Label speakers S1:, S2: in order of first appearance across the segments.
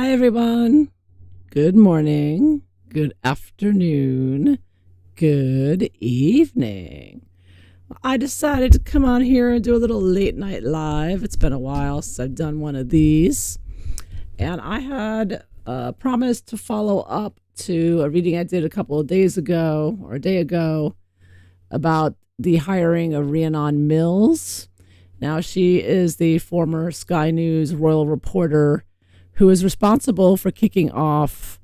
S1: Hi, everyone. Good morning, good afternoon, good evening. I decided to come on here and do a little late night live. It's been a while since I've done one of these. And I had promised to follow up to a reading I did a couple of days ago or a day ago about the hiring of Rhiannon Mills. Now, she is the former Sky News royal reporter who is responsible for kicking off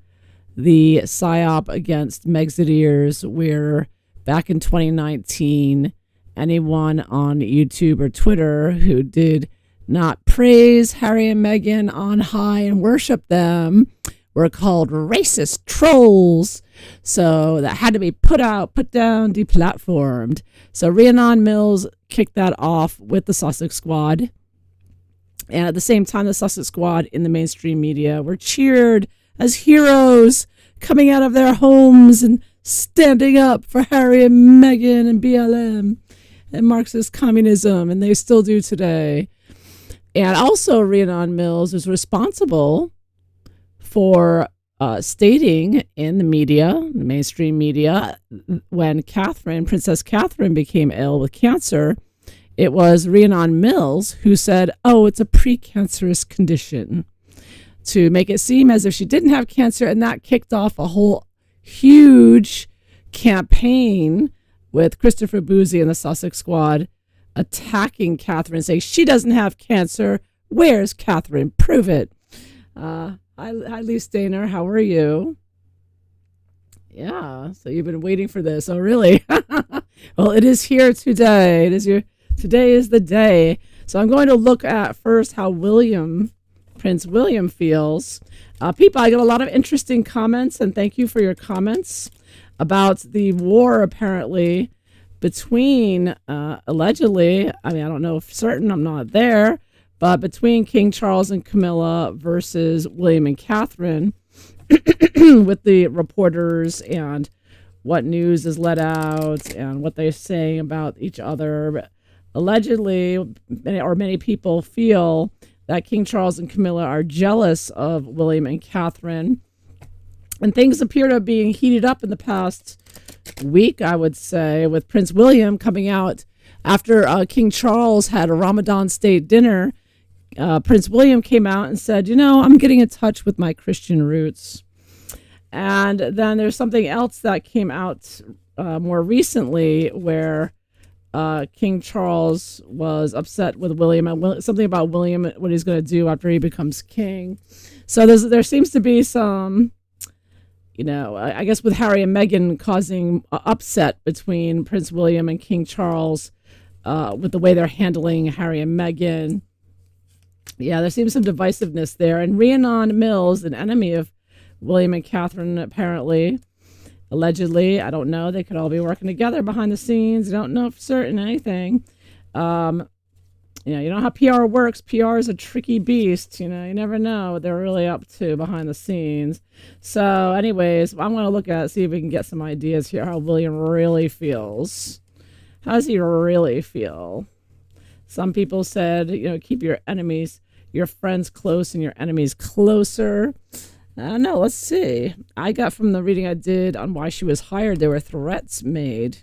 S1: the PSYOP against Megxiteers, where back in 2019, anyone on YouTube or Twitter who did not praise Harry and Meghan on high and worship them were called racist trolls. So that had to be put out, put down, deplatformed. So Rhiannon Mills kicked that off with the Sussex Squad. And at the same time, the Sussex Squad in the mainstream media were cheered as heroes coming out of their homes and standing up for Harry and Meghan and BLM and Marxist communism, and they still do today. And also, Rhiannon Mills is responsible for stating in the media, the mainstream media, when Princess Catherine became ill with cancer, it was Rhiannon Mills who said, oh, it's a precancerous condition, to make it seem as if she didn't have cancer. And that kicked off a whole huge campaign with Christopher Boozy and the Sussex Squad attacking Catherine, saying she doesn't have cancer. Where's Catherine? Prove it. Hi, Lee Stainer. How are you? Yeah, so you've been waiting for this. Oh, really? Well, it is here today. Today is the day. So I'm going to look at first how Prince William feels. People, I got a lot of interesting comments, and thank you for your comments about the war apparently between, allegedly, I mean, I don't know if certain, I'm not there, but between King Charles and Camilla versus William and Catherine with the reporters and what news is let out and what they're saying about each other. Allegedly, many people feel that King Charles and Camilla are jealous of William and Catherine. And things appear to be being heated up in the past week, I would say, with Prince William coming out after King Charles had a Ramadan state dinner. Prince William came out and said, I'm getting in touch with my Christian roots. And then there's something else that came out more recently where King Charles was upset with William and something about William, what he's going to do after he becomes king. So there seems to be some, I guess with Harry and Meghan causing upset between Prince William and King Charles with the way they're handling Harry and Meghan. Yeah, there seems some divisiveness there. And Rhiannon Mills, an enemy of William and Catherine, apparently, allegedly, I don't know. They could all be working together behind the scenes. I don't know for certain anything. You know how PR works. PR is a tricky beast. You never know what they're really up to behind the scenes. So anyways, I'm going to see if we can get some ideas here how William really feels. How does he really feel? Some people said, keep your friends close and your enemies closer. I don't know. Let's see. I got from the reading I did on why she was hired, there were threats made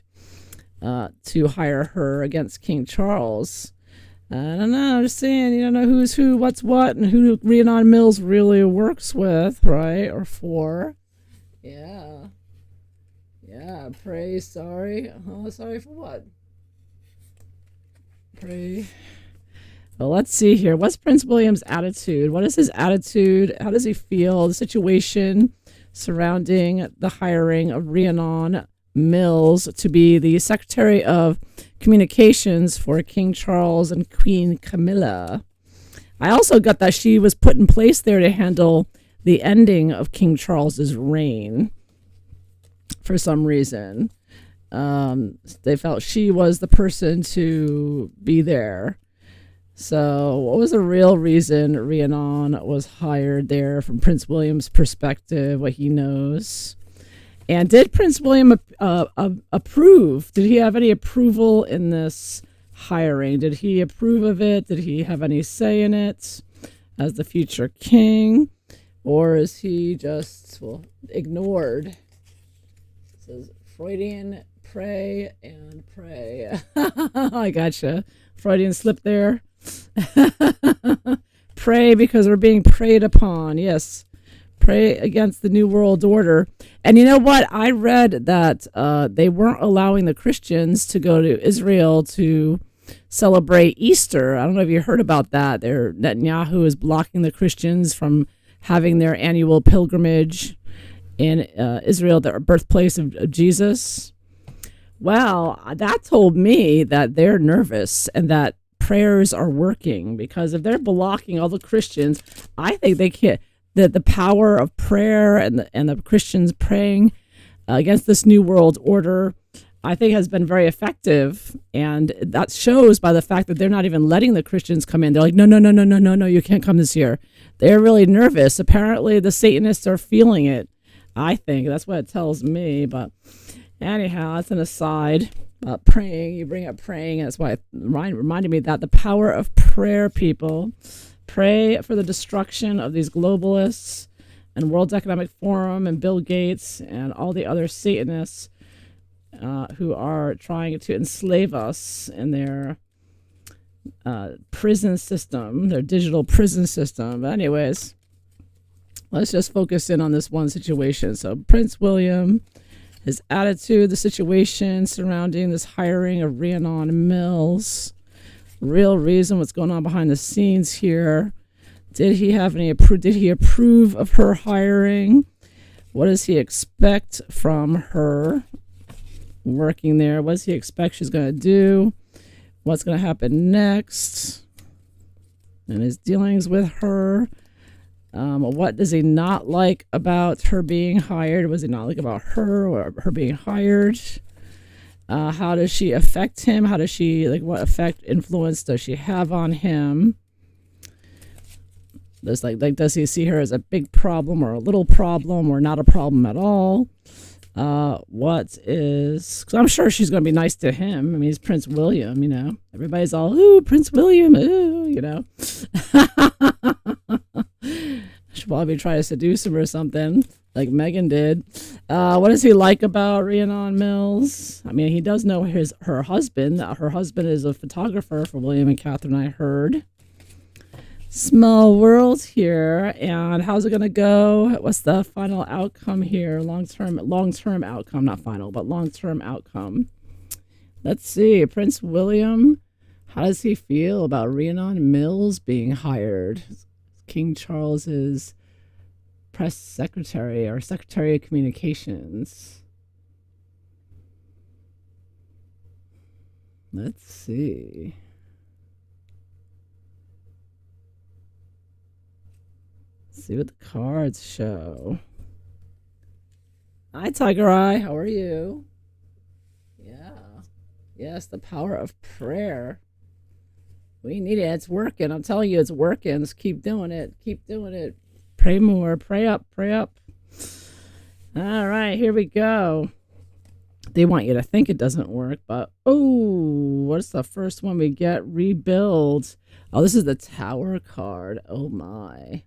S1: to hire her against King Charles. I don't know. I'm just saying, you don't know who's who, what's what, and who Rhiannon Mills really works with, right? Or for. Yeah. Yeah. Pray, sorry. Oh, sorry for what? Pray. Well, let's see here. What's Prince William's attitude? What is his attitude? How does he feel? The situation surrounding the hiring of Rhiannon Mills to be the Secretary of Communications for King Charles and Queen Camilla. I also got that she was put in place there to handle the ending of King Charles's reign for some reason. They felt she was the person to be there. So what was the real reason Rhiannon was hired there from Prince William's perspective, what he knows? And did Prince William approve? Did he have any approval in this hiring? Did he approve of it? Did he have any say in it as the future king? Or is he just, well, ignored? It says Freudian pray and pray. I gotcha. Freudian slip there. Pray because we're being preyed upon. Yes. Pray against the New World Order. And you know what? I read that they weren't allowing the Christians to go to Israel to celebrate Easter. I don't know if you heard about that. Netanyahu is blocking the Christians from having their annual pilgrimage in Israel, the birthplace of Jesus. Well, that told me that they're nervous and that prayers are working, because if they're blocking all the Christians, I think they can't. The power of prayer and the Christians praying against this new world order, I think, has been very effective, and that shows by the fact that they're not even letting the Christians come in. They're like, no, no, no, no, no, no, no, you can't come this year. They're really nervous. Apparently, the Satanists are feeling it. I think that's what it tells me. But anyhow, that's an aside about praying. You bring up praying, and that's why it reminded me that the power of prayer, people. Pray for the destruction of these globalists and World Economic Forum and Bill Gates and all the other Satanists who are trying to enslave us in their prison system, their digital prison system. But anyways, let's just focus in on this one situation. So Prince William, his attitude, the situation surrounding this hiring of Rhiannon Mills, real reason, what's going on behind the scenes here. Did he approve of her hiring? What does he expect from her working there? What does he expect she's going to do? What's going to happen next? And his dealings with her. What does he not like about her being hired? What does he not like about her or her being hired? How does she affect him? What effect, influence does she have on him? Does he see her as a big problem or a little problem or not a problem at all? Because I'm sure she's going to be nice to him. I mean, he's Prince William, Everybody's all, ooh, Prince William, ooh, She'll probably try to seduce him or something, like Meghan did. What does he like about Rhiannon Mills? I mean, he does know her husband. Her husband is a photographer for William and Catherine, I heard. Small world here. And how's it going to go? What's the final outcome here? Long-term outcome, not final, but long-term outcome. Let's see. Prince William, how does he feel about Rhiannon Mills being hired? King Charles's press secretary or secretary of communications. Let's see. Let's see what the cards show. Hi, Tiger Eye. How are you? Yeah. Yes, the power of prayer. We need it. It's working. I'm telling you, it's working. Let's keep doing it. Keep doing it. Pray more. Pray up. Pray up. All right, here we go. They want you to think it doesn't work, but what's the first one we get? Rebuild. Oh, this is the Tower card. Oh my.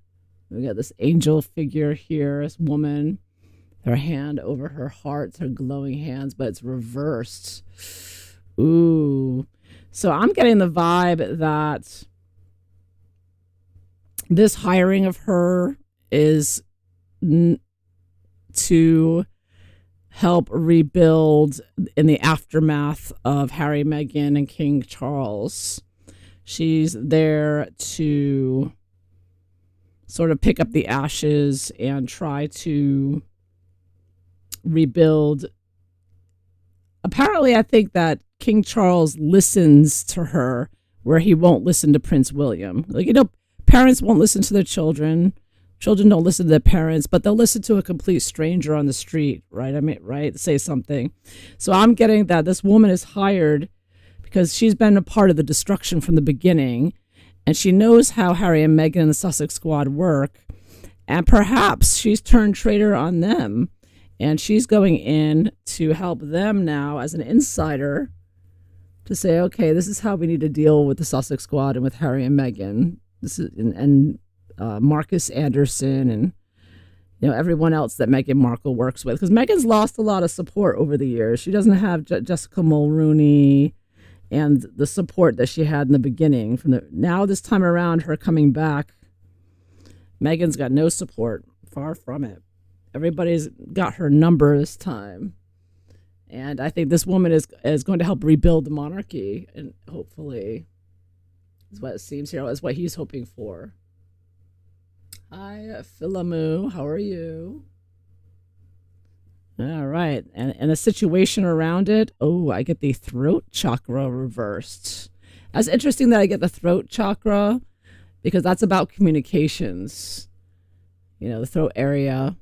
S1: We got this angel figure here, this woman, her hand over her heart, her glowing hands, but it's reversed. Ooh. So I'm getting the vibe that this hiring of her is to help rebuild in the aftermath of Harry, Meghan, and King Charles. She's there to sort of pick up the ashes and try to rebuild. Apparently, I think that King Charles listens to her where he won't listen to Prince William. Parents won't listen to their children. Children don't listen to their parents, but they'll listen to a complete stranger on the street, right? Right? Say something. So I'm getting that this woman is hired because she's been a part of the destruction from the beginning, and she knows how Harry and Meghan and the Sussex Squad work, and perhaps she's turned traitor on them, and she's going in to help them now as an insider to say, okay, this is how we need to deal with the Sussex Squad and with Harry and Meghan. This is and Marcus Anderson and everyone else that Meghan Markle works with, because Meghan's lost a lot of support over the years. She doesn't have Jessica Mulroney and the support that she had in the beginning. Now this time around, her coming back, Meghan's got no support. Far from it. Everybody's got her number this time. And I think this woman is going to help rebuild the monarchy, and hopefully is what it seems here, is what he's hoping for. Hi, Philamu. How are you? All right. And the situation around it. Oh, I get the throat chakra reversed. That's interesting that I get the throat chakra, because that's about communications, the throat area.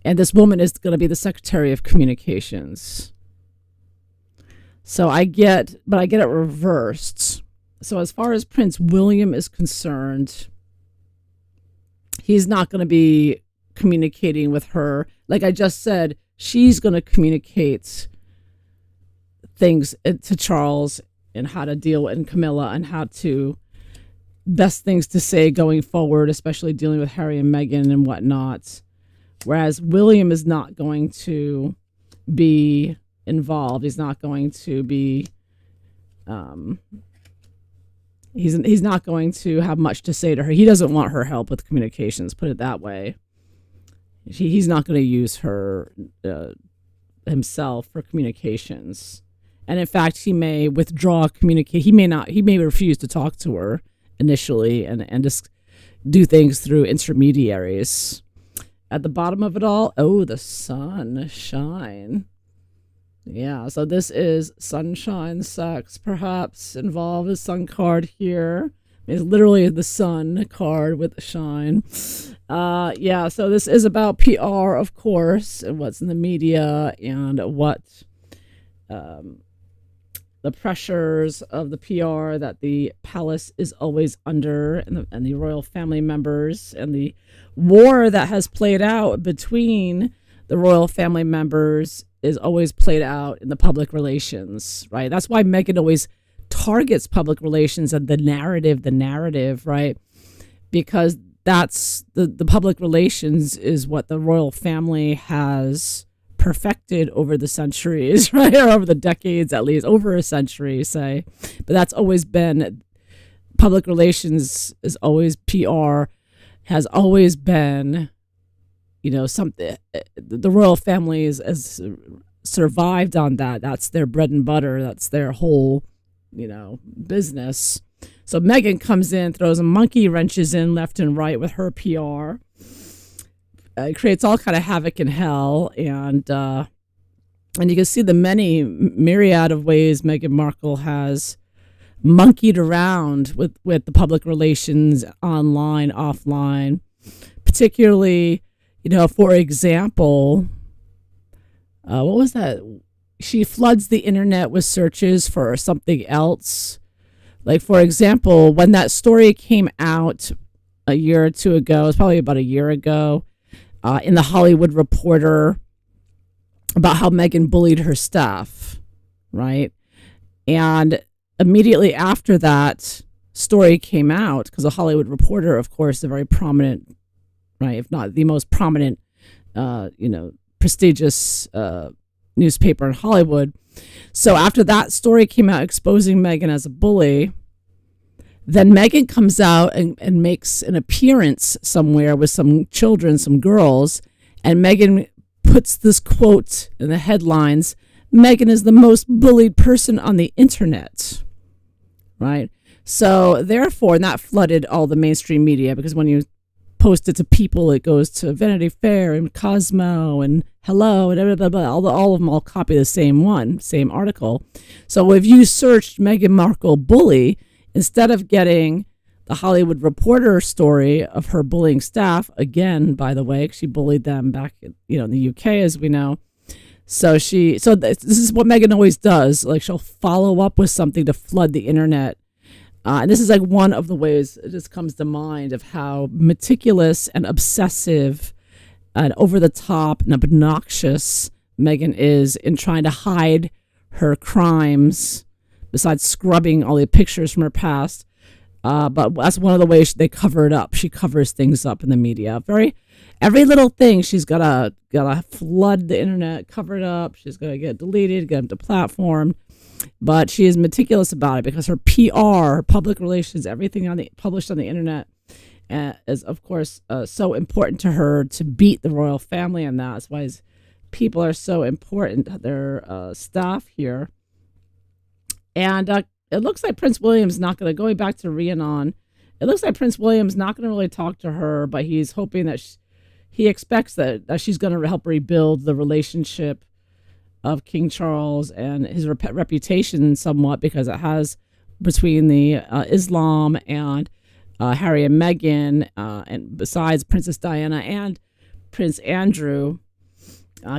S1: And this woman is going to be the Secretary of Communications. So I get it reversed. So as far as Prince William is concerned, he's not going to be communicating with her. Like I just said, she's going to communicate things to Charles and how to deal with, and Camilla, and how to best things to say going forward, especially dealing with Harry and Meghan and whatnot. Whereas William is not going to be involved. He's not going to be, he's not going to have much to say to her. He doesn't want her help with communications, put it that way. He's not going to use her himself for communications. And in fact, he may withdraw he may refuse to talk to her initially and just do things through intermediaries. At the bottom of it all, the sunshine. Yeah, so this is sunshine sex, perhaps involved. A sun card here. It's literally the sun card with the shine. Yeah, so this is about PR, of course, and what's in the media, and what the pressures of the PR that the palace is always under, and the royal family members, and the war that has played out between the royal family members is always played out in the public relations, right? That's why Meghan always targets public relations and the narrative, right? Because that's the public relations is what the royal family has perfected over the centuries, right? Or over the decades, at least over a century, say. But that's always been public relations, is always PR, has always been, something. The royal family has survived on that. That's their bread and butter. That's their whole, business. So Meghan comes in, throws a monkey wrenches in left and right with her PR. Creates all kind of havoc in hell, and you can see the many myriad of ways Meghan Markle has monkeyed around with the public relations, online, offline. Particularly, for example, what was that? She floods the internet with searches for something else. Like, for example, when that story came out a year or two ago, it was probably about a year ago, in the Hollywood Reporter, about how Meghan bullied her staff, right? And immediately after that story came out, because the Hollywood Reporter, of course, is a very prominent, right, if not the most prominent, prestigious newspaper in Hollywood. So after that story came out exposing Meghan as a bully, then Meghan comes out and makes an appearance somewhere with some children, some girls, and Meghan puts this quote in the headlines: Meghan is the most bullied person on the internet, right? So therefore, and that flooded all the mainstream media, because when you post it to people, it goes to Vanity Fair and Cosmo and Hello and blah, blah, blah. All of them all copy the same article. So if you searched Meghan Markle bully, instead of getting the Hollywood Reporter story of her bullying staff, again, by the way, she bullied them back in the UK, as we know. So this is what Meghan always does. Like, she'll follow up with something to flood the internet. And this is like one of the ways it just comes to mind of how meticulous and obsessive and over the top and obnoxious Meghan is in trying to hide her crimes, besides scrubbing all the pictures from her past. But that's one of the ways they cover it up. She covers things up in the media. Every little thing she's gotta flood the internet, cover it up. She's gonna get deleted, get them deplatformed. But she is meticulous about it because her PR, public relations, everything published on the internet is of course so important to her to beat the royal family, and that's why people are so important. Their staff here, and it looks like Prince William's not going to going back to Rhiannon. It looks like Prince William's not going to really talk to her, but he's hoping that he expects that she's going to help rebuild the relationship of King Charles and his reputation somewhat, because it has between the Islam and Harry and Meghan, and besides Princess Diana and Prince Andrew,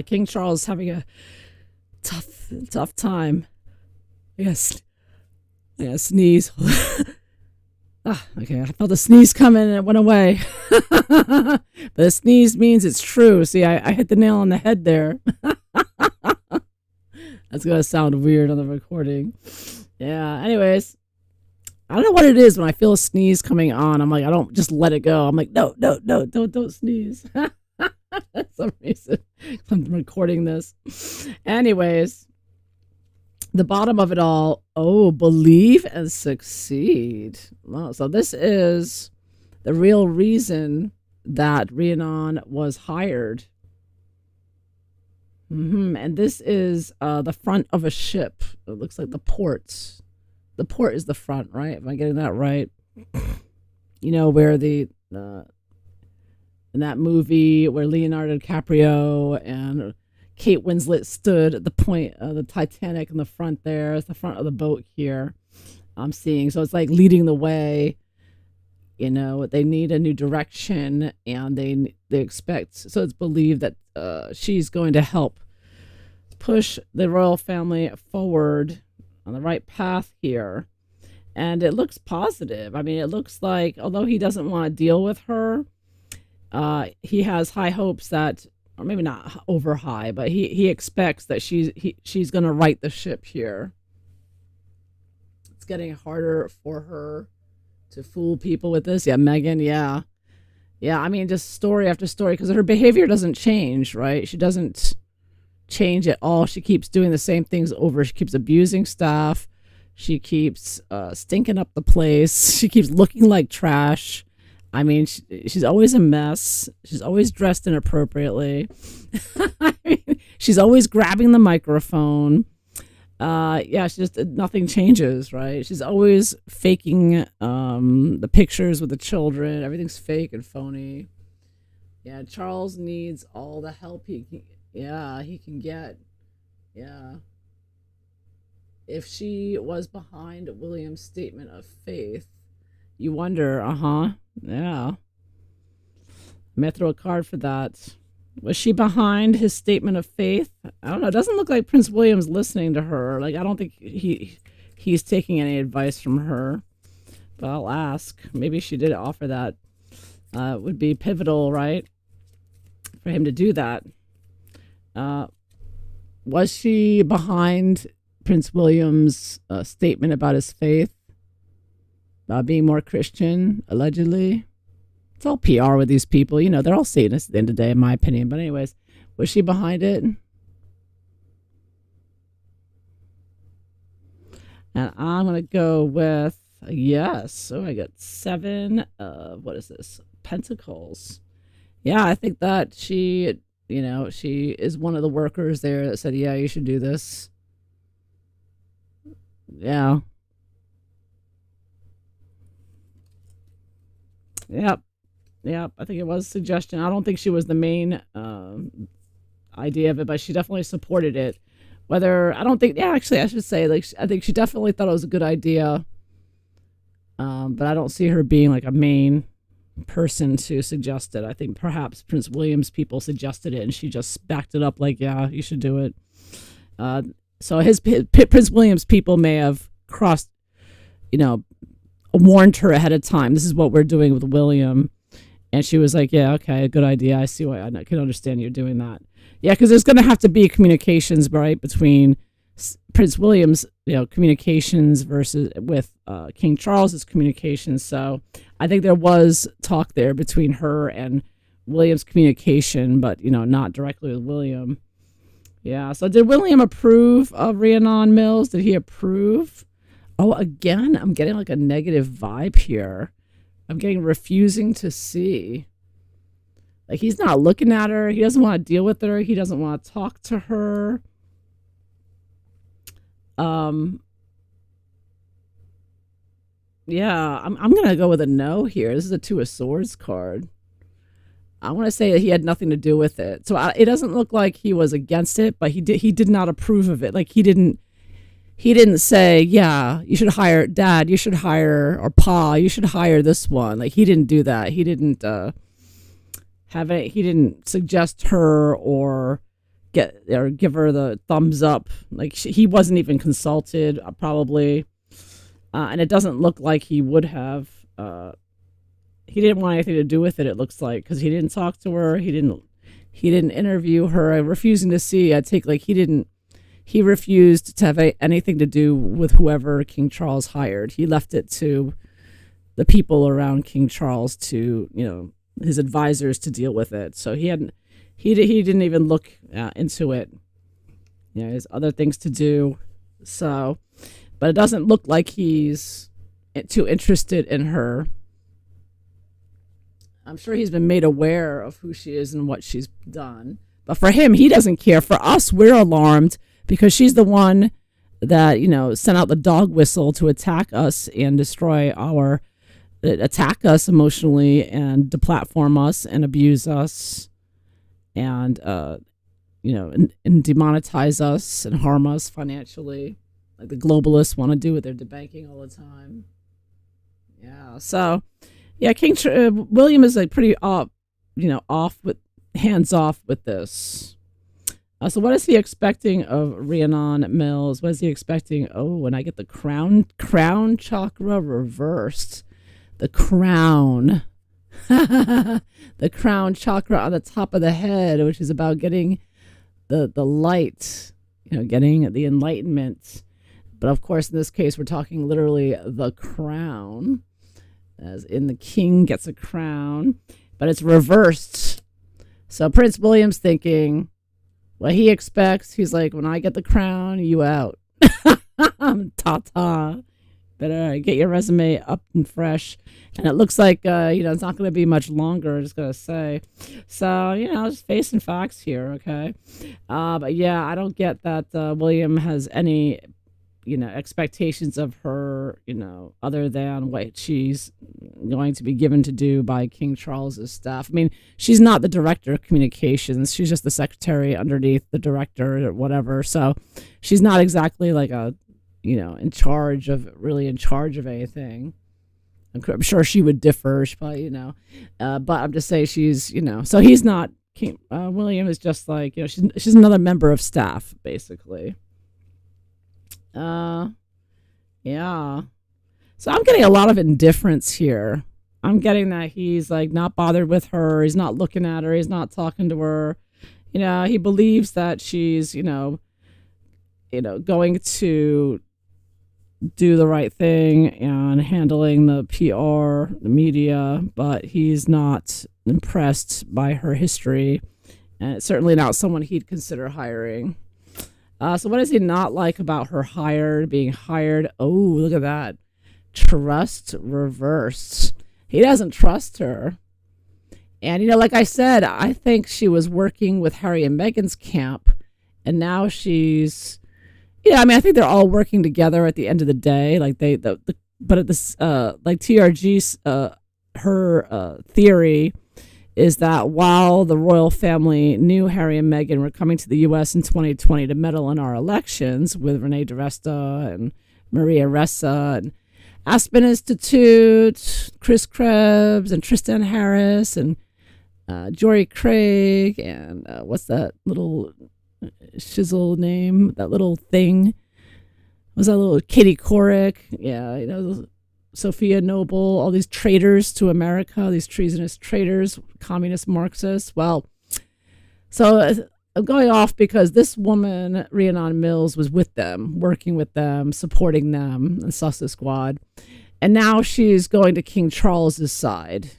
S1: King Charles is having a tough time. Yes, sneeze. Okay, I felt a sneeze coming and it went away. But a sneeze means it's true. See, I hit the nail on the head there. That's going to sound weird on the recording. Yeah, anyways. I don't know what it is when I feel a sneeze coming on. I'm like, I don't just let it go. I'm like, no, don't sneeze. For some reason, I'm recording this. Anyways, the bottom of it all, believe and succeed. Wow, so this is the real reason that Rhiannon was hired. And this is the front of a ship. It looks like the port. The port is the front, right? Am I getting that right? You know, where in that movie where Leonardo DiCaprio and Kate Winslet stood at the point of the Titanic in the front there. It's the front of the boat here I'm seeing. So it's like leading the way. You know, they need a new direction, and they expect, so it's believed that she's going to help push the royal family forward on the right path here. And it looks positive. I mean, it looks like, although he doesn't want to deal with her, he has high hopes that, or maybe not over high, but he expects that she's going to right the ship here. It's getting harder for her to fool people with this. Yeah, Meghan, yeah. I mean, just story after story, because her behavior doesn't change, right? She doesn't change at all. She keeps doing the same things over. She keeps abusing staff. She keeps stinking up the place. She keeps looking like trash. I mean, she's always a mess. She's always dressed inappropriately. I mean, she's always grabbing the microphone. She just, nothing changes, right? She's always faking the pictures with the children. Everything's fake and phony. Yeah, Charles needs all the help he can get. Yeah. If she was behind William's statement of faith, you wonder, yeah. I may throw a card for that. Was she behind his statement of faith? I don't know. It doesn't look like Prince William's listening to her. Like, I don't think he's taking any advice from her. But I'll ask. Maybe she did offer that. It would be pivotal, right? For him to do that. Was she behind Prince William's statement about his faith? About being more Christian, allegedly? It's all PR with these people. You know, they're all Satanists at the end of the day, in my opinion. But anyways, was she behind it? And I'm going to go with yes. So I got 7 what is this? Pentacles. Yeah, I think that she is one of the workers there that said, yeah, you should do this. Yeah. Yep. I think it was a suggestion. I don't think she was the main idea of it, but she definitely supported it. Actually, I should say, like, I think she definitely thought it was a good idea. But I don't see her being like a main person to suggest it. I think perhaps Prince William's people suggested it, and she just backed it up like, yeah, you should do it. So his Prince William's people may have warned her ahead of time. This is what we're doing with William. And she was like, yeah, okay, good idea. I see why. I can understand you doing that. Yeah, because there's going to have to be communications, right, between Prince William's, communications versus with King Charles's communications. So I think there was talk there between her and William's communication, but not directly with William. Yeah. So did William approve of Rhiannon Mills? Did he approve? Oh, again, I'm getting like a negative vibe here. I'm getting refusing to see. Like he's not looking at her. He doesn't want to deal with her. He doesn't want to talk to her. Um, yeah, I'm gonna go with a no here. This is a Two of Swords card. I want to say that he had nothing to do with it. So it doesn't look like he was against it, but he did not approve of it. Like he didn't say, yeah, you should hire dad, you should hire, or pa, you should hire this one. Like he didn't do that. He didn't he didn't suggest her or give her the thumbs up. Like he wasn't even consulted, probably. And it doesn't look like he would have. He didn't want anything to do with it. It looks like because he didn't talk to her. He didn't interview her. Refusing to see. I take like he didn't. He refused to have anything to do with whoever King Charles hired. He left it to the people around King Charles to his advisors to deal with it. So he didn't even look into it. He has other things to do. So, but it doesn't look like he's too interested in her. I'm sure he's been made aware of who she is and what she's done. But for him, he doesn't care. For us, we're alarmed because she's the one that, sent out the dog whistle to attack us and attack us emotionally and deplatform us and abuse us and, and demonetize us and harm us financially. Like the globalists want to do with their debanking all the time. Yeah. So, yeah, William is like pretty hands off with this. So what is he expecting of Rhiannon Mills? What is he expecting? Oh, when I get the crown chakra reversed, the crown, the crown chakra on the top of the head, which is about getting the light, getting the enlightenment. But of course, in this case, we're talking literally the crown. As in the king gets a crown, but it's reversed. So Prince William's thinking what he expects. He's like, when I get the crown, you out. Ta-ta. Better get your resume up and fresh. And it looks like, it's not going to be much longer, I just got to say. So, just facing facts here, okay? But yeah, I don't get that William has any expectations of her, other than what she's going to be given to do by King Charles's staff. I mean, she's not the director of communications. She's just the secretary underneath the director or whatever. So she's not exactly like in charge of anything. I'm sure she would differ. She probably, but I'm just saying she's, so he's not King, William is just like, she's another member of staff, basically. Yeah. So I'm getting a lot of indifference here. I'm getting that he's like not bothered with her. He's not looking at her. He's not talking to her. He believes that she's, going to do the right thing and handling the PR, the media, but he's not impressed by her history. And it's certainly not someone he'd consider hiring. So what does he not like about her being hired? Oh, look at that. Trust reversed. He doesn't trust her. And, like I said, I think she was working with Harry and Meghan's camp. And now she's, I think they're all working together at the end of the day. Like but at this, like TRG's, her theory is that while the royal family knew Harry and Meghan were coming to the U.S. in 2020 to meddle in our elections with Renee DiResta and Maria Ressa and Aspen Institute, Chris Krebs and Tristan Harris and Jory Craig and what's that little shizzle name? That little thing? Was that little Katie Couric? Yeah, Sophia Noble, all these traitors to America, these treasonous traitors, communist Marxists. Well, so I'm going off because this woman, Rhiannon Mills, was with them, working with them, supporting them, and Sussex Squad. And now she's going to King Charles's side.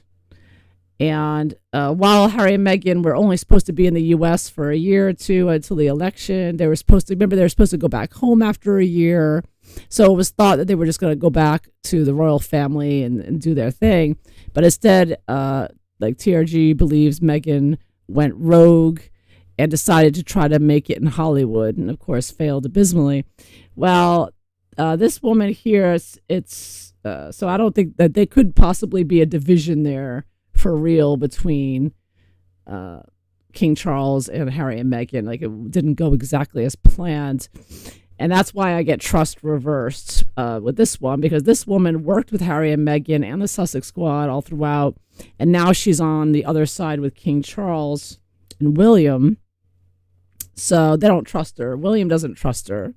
S1: And while Harry and Meghan were only supposed to be in the U.S. for a year or two until the election, they were supposed to go back home after a year. So it was thought that they were just going to go back to the royal family and do their thing. But instead, like TRG believes Meghan went rogue and decided to try to make it in Hollywood, and of course failed abysmally. Well, this woman here, it's so I don't think that there could possibly be a division there for real between King Charles and Harry and Meghan. Like, it didn't go exactly as planned. And that's why I get trust reversed with this one, because this woman worked with Harry and Meghan and the Sussex Squad all throughout. And now she's on the other side with King Charles and William. So they don't trust her. William doesn't trust her.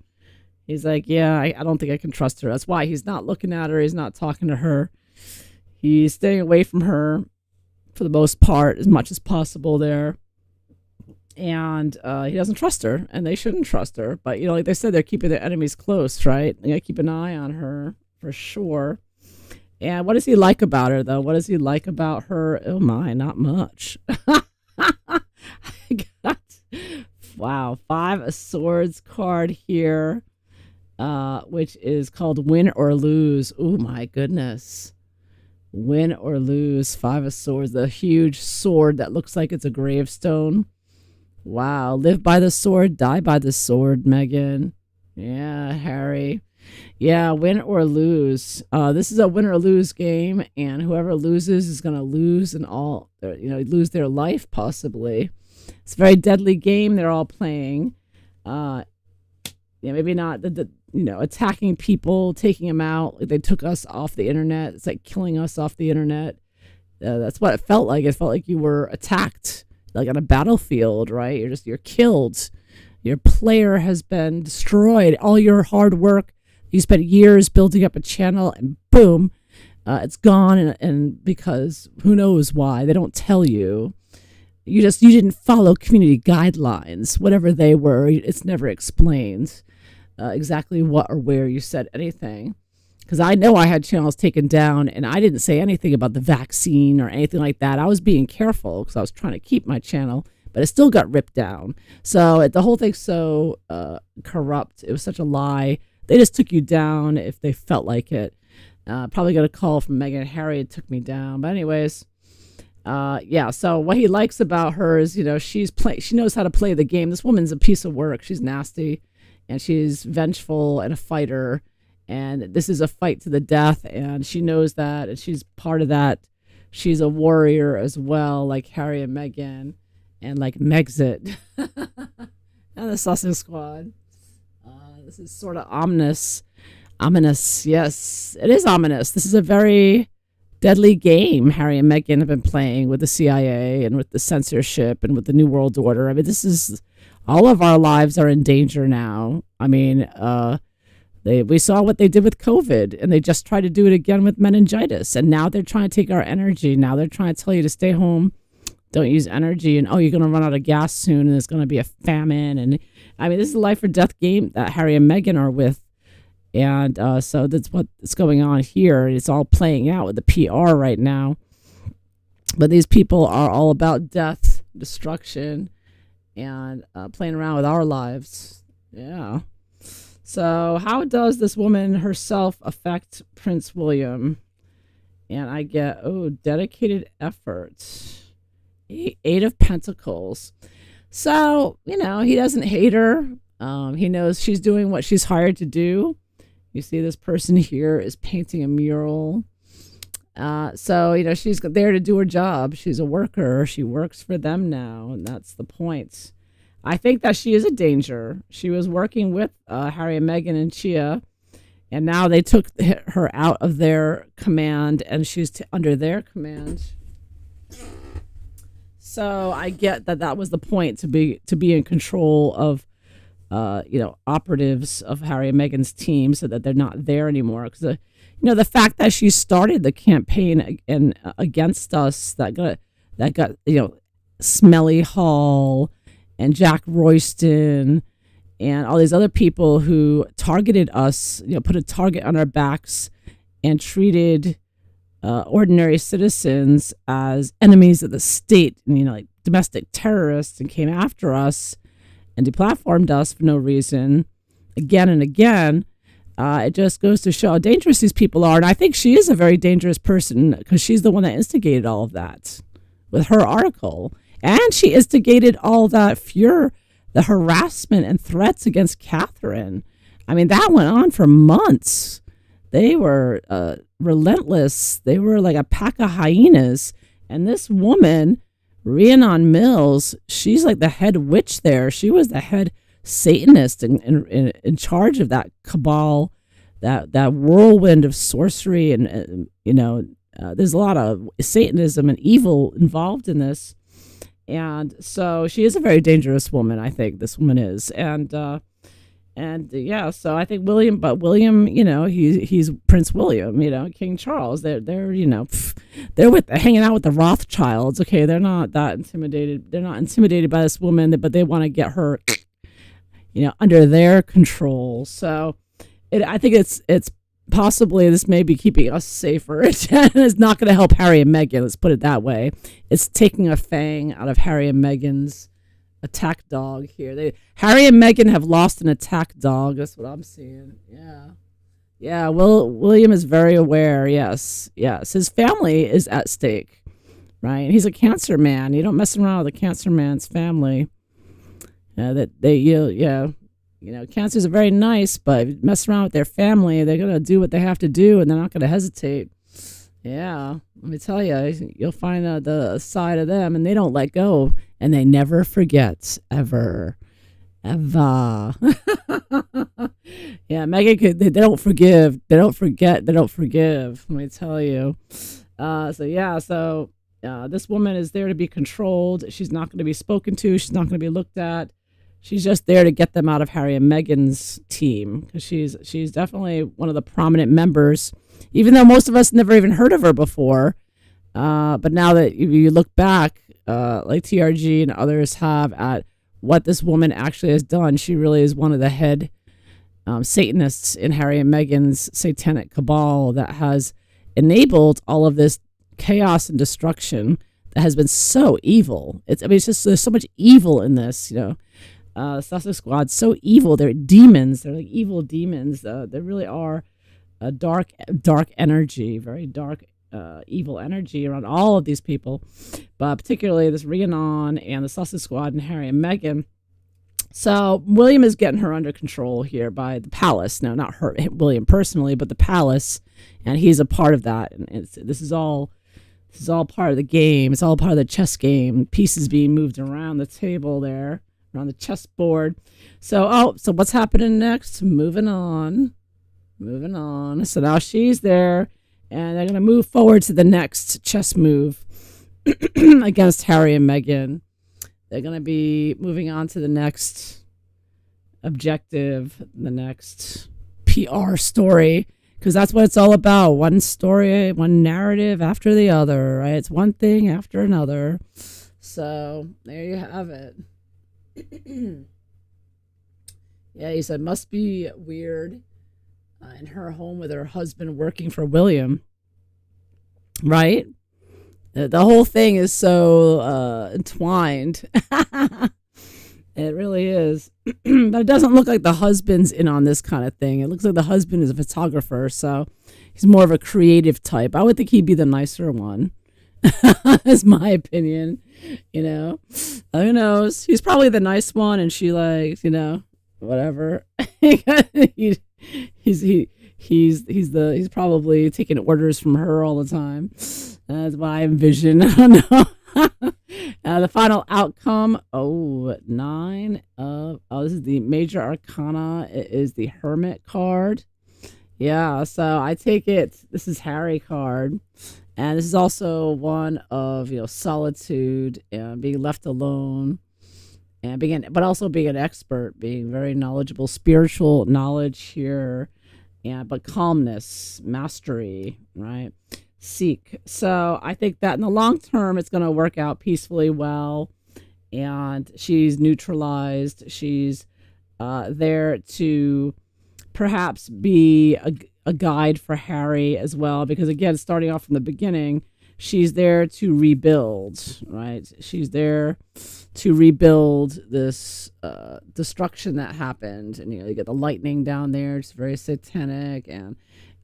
S1: He's like, yeah, I don't think I can trust her. That's why he's not looking at her. He's not talking to her. He's staying away from her for the most part, as much as possible there. And he doesn't trust her, and they shouldn't trust her. But, like they said, they're keeping their enemies close, right? They got to keep an eye on her for sure. And what does he like about her, though? What does he like about her? Oh, my, not much. I got, wow, 5 of Swords card here, which is called Win or Lose. Oh, my goodness. Win or lose, 5 of Swords, the huge sword that looks like it's a gravestone. Wow, live by the sword, die by the sword, Meghan. Yeah, Harry. Yeah, win or lose. This is a win or lose game, and whoever loses is going to lose lose their life possibly. It's a very deadly game they're all playing. Maybe not attacking people, taking them out. Like, they took us off the internet. It's like killing us off the internet. That's what it felt like. It felt like you were attacked, like on a battlefield, right? You're killed. Your player has been destroyed. All your hard work, you spent years building up a channel, and boom, it's gone. And because who knows why, they don't tell you. You didn't follow community guidelines, whatever they were. It's never explained exactly what or where you said anything. Because I know I had channels taken down, and I didn't say anything about the vaccine or anything like that. I was being careful because I was trying to keep my channel, but it still got ripped down. So the whole thing's so corrupt. It was such a lie. They just took you down if they felt like it. Probably got a call from Meghan and Harry. It took me down. But anyways, so what he likes about her is, she knows how to play the game. This woman's a piece of work. She's nasty, and she's vengeful and a fighter. And this is a fight to the death, and she knows that, and she's part of that. She's a warrior as well, like Harry and Meghan, and like Megxit, and the Sussex Squad. This is sort of ominous. Ominous, yes, it is ominous. This is a very deadly game Harry and Meghan have been playing with the CIA and with the censorship and with the New World Order. I mean, this is, all of our lives are in danger now. I mean, we saw what they did with COVID, and they just tried to do it again with meningitis. And now they're trying to take our energy. Now they're trying to tell you to stay home, don't use energy, and you're going to run out of gas soon, and there's going to be a famine. And I mean, this is a life or death game that Harry and Meghan are with. And so that's what's going on here. It's all playing out with the PR right now. But these people are all about death, destruction, and playing around with our lives. Yeah. So how does this woman herself affect Prince William? And I get, dedicated effort. 8 of Pentacles. So, he doesn't hate her. He knows she's doing what she's hired to do. You see this person here is painting a mural. So, she's there to do her job. She's a worker. She works for them now, and that's the point. I think that she is a danger. She was working with Harry and Meghan and Chia, and now they took her out of their command, and she's under their command. So I get that was the point, to be in control of, operatives of Harry and Meghan's team, so that they're not there anymore. Because the fact that she started the campaign against us, that got Smelly Hall and Jack Royston and all these other people who targeted us, put a target on our backs and treated ordinary citizens as enemies of the state, and, like domestic terrorists, and came after us and deplatformed us for no reason again and again. It just goes to show how dangerous these people are. And I think she is a very dangerous person because she's the one that instigated all of that with her article. And she instigated all that furor, the harassment and threats against Catherine. I mean, that went on for months. They were relentless. They were like a pack of hyenas. And this woman, Rhiannon Mills, she's like the head witch there. She was the head Satanist in charge of that cabal, that whirlwind of sorcery. And, there's a lot of Satanism and evil involved in this. And so she is a very dangerous woman, I think this woman is. And yeah, so I think William, he's Prince William, King Charles. They're hanging out with the Rothschilds. Okay, they're not that intimidated. They're not intimidated by this woman, but they want to get her, under their control. So, I think it's possibly this may be keeping us safer. It's not going to help Harry and Meghan. Let's put it that way. It's taking a fang out of Harry and Meghan's attack dog here. Harry and Meghan have lost an attack dog. That's what I'm seeing. Yeah. William is very aware. Yes. His family is at stake, right? He's a cancer man. You don't mess around with a cancer man's family. Cancers are very nice, but if you mess around with their family, they're gonna do what they have to do, and they're not gonna hesitate. Yeah, let me tell you, you'll find the side of them, and they don't let go, and they never forget, ever. Yeah, Meghan, they don't forgive. They don't forget. They don't forgive. Let me tell you. So this woman is there to be controlled. She's not going to be spoken to. She's not going to be looked at. She's just there to get them out of Harry and Meghan's team, because she's definitely one of the prominent members, even though most of us never even heard of her before. But now that you look back, like TRG and others have, at what this woman actually has done, she really is one of the head Satanists in Harry and Meghan's satanic cabal that has enabled all of this chaos and destruction that has been so evil. It's just there's so much evil in this, Sussex Squad, so evil. They're demons. They're like evil demons. They really are a dark energy, very dark, evil energy around all of these people, but particularly this Rhiannon and the Sussex Squad and Harry and Meghan. So William is getting her under control here by the palace. No, not her, William personally, but the palace, and he's a part of that. And this is all part of the game. It's all part of the chess game. Pieces being moved around the table there, around the chessboard. So what's happening next? Moving on. So now she's there, and they're going to move forward to the next chess move against Harry and Meghan. They're going to be moving on to the next objective, the next PR story, because that's what it's all about. One story, one narrative after the other, right? It's one thing after another. So there you have it. Yeah, he said, must be weird in her home with her husband working for William, right? The whole thing is so entwined. It really is. But it doesn't look like the husband's in on this kind of thing. It looks like the husband is a photographer, so he's more of a creative type. I would think he'd be the nicer one. That's my opinion. Who knows? He's probably the nice one, and she likes, whatever. He's probably taking orders from her all the time. That's what I envision. I don't know. The final outcome. This is the major arcana. It is the Hermit card. Yeah, so I take it this is Harry card, and this is also one of solitude and being left alone, and but also being an expert, being very knowledgeable, spiritual knowledge here, but calmness, mastery, right? Seek. So I think that in the long term, it's going to work out peacefully well, and she's neutralized. She's there to perhaps be a guide for Harry as well, because again, starting off from the beginning, she's there to rebuild, right? She's there to rebuild this destruction that happened, and you get the lightning down there. It's very satanic, and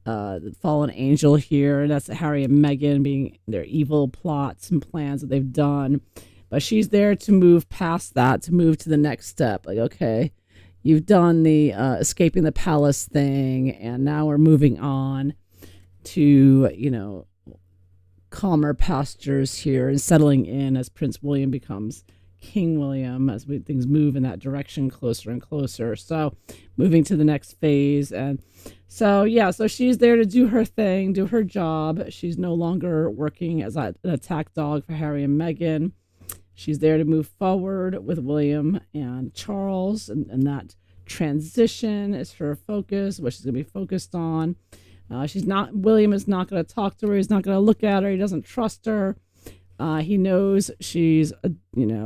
S1: the fallen angel here. That's Harry and Meghan being their evil plots and plans that they've done. But she's there to move past that, to move to the next step. Like, okay, you've done the escaping the palace thing, and now we're moving on to, calmer pastures here and settling in as Prince William becomes King William, as things move in that direction closer and closer. So moving to the next phase. And so, so she's there to do her thing, do her job. She's no longer working as an attack dog for Harry and Meghan. She's there to move forward with William and Charles, and that transition is her focus, what she's going to be focused on. William is not going to talk to her. He's not going to look at her. He doesn't trust her. He knows she's a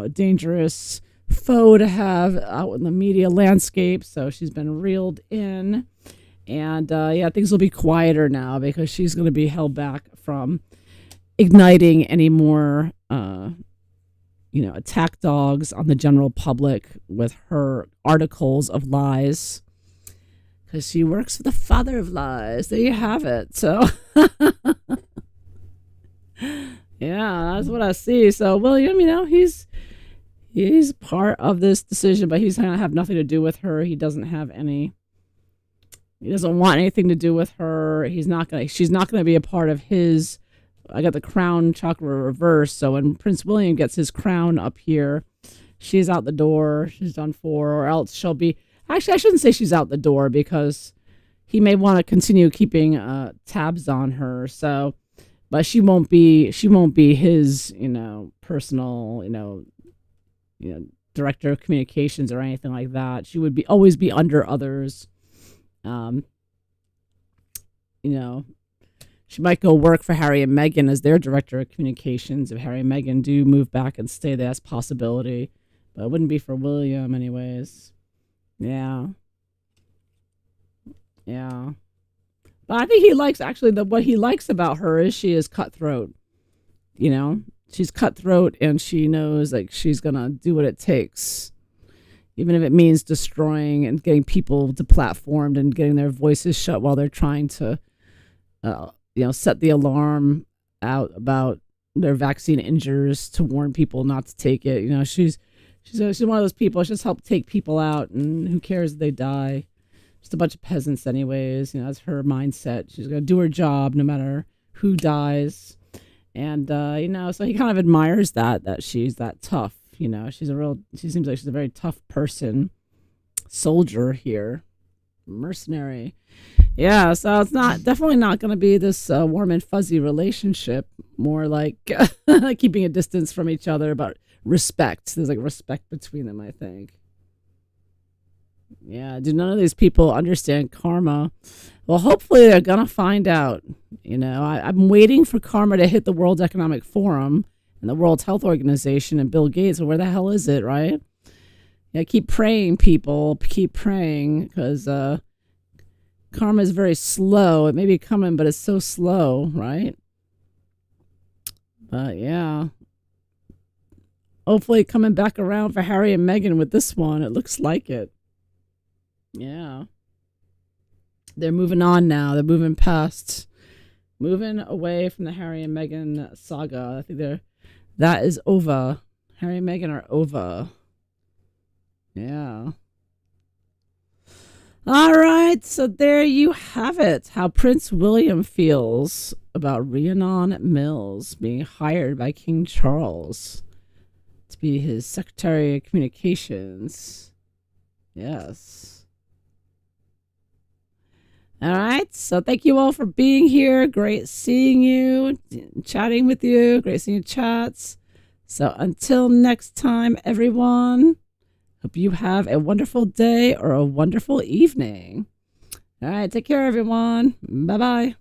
S1: dangerous foe to have out in the media landscape. So she's been reeled in, and things will be quieter now because she's going to be held back from igniting any more, attack dogs on the general public with her articles of lies. Because she works for the father of lies. There you have it. So, yeah, that's what I see. So, William, he's part of this decision, but he's going to have nothing to do with her. He doesn't want anything to do with her. She's not going to be a part of his. I got the crown chakra reversed. So when Prince William gets his crown up here, she's out the door. She's done for, or else she'll be. Actually, I shouldn't say she's out the door because he may want to continue keeping tabs on her. So, but she won't be his, personal, director of communications or anything like that. She would always be under others. She might go work for Harry and Meghan as their director of communications if Harry and Meghan do move back and stay there. That's a possibility, but it wouldn't be for William anyways. Yeah. But I think he likes, actually, what he likes about her is she is cutthroat. She's cutthroat, and she knows like she's going to do what it takes. Even if it means destroying and getting people deplatformed and getting their voices shut while they're trying to, set the alarm out about their vaccine injures to warn people not to take it. She's one of those people. She's just helped take people out, and who cares if they die? Just a bunch of peasants anyways. That's her mindset. She's going to do her job no matter who dies. And, so he kind of admires that she's that tough. She seems like she's a very tough person. Soldier here. Mercenary. Yeah, so it's definitely not going to be this warm and fuzzy relationship. More like keeping a distance from each other, but respect. There's respect between them, I think. Yeah, do none of these people understand karma? Well, hopefully they're going to find out. I'm waiting for karma to hit the World Economic Forum and the World Health Organization and Bill Gates. Where the hell is it, right? Yeah, keep praying, people. Keep praying, because karma is very slow. It may be coming, but it's so slow, right? But yeah. Hopefully coming back around for Harry and Meghan with this one. It looks like it. Yeah. They're moving on now. They're moving away from the Harry and Meghan saga. I think that is over. Harry and Meghan are over. Yeah. All right, so there you have it. How Prince William feels about Rhiannon Mills being hired by King Charles to be his Secretary of Communications. Yes. All right, so thank you all for being here. Great seeing you, chatting with you. Great seeing your chats. So until next time, everyone, hope you have a wonderful day or a wonderful evening. All right, take care, everyone. Bye-bye.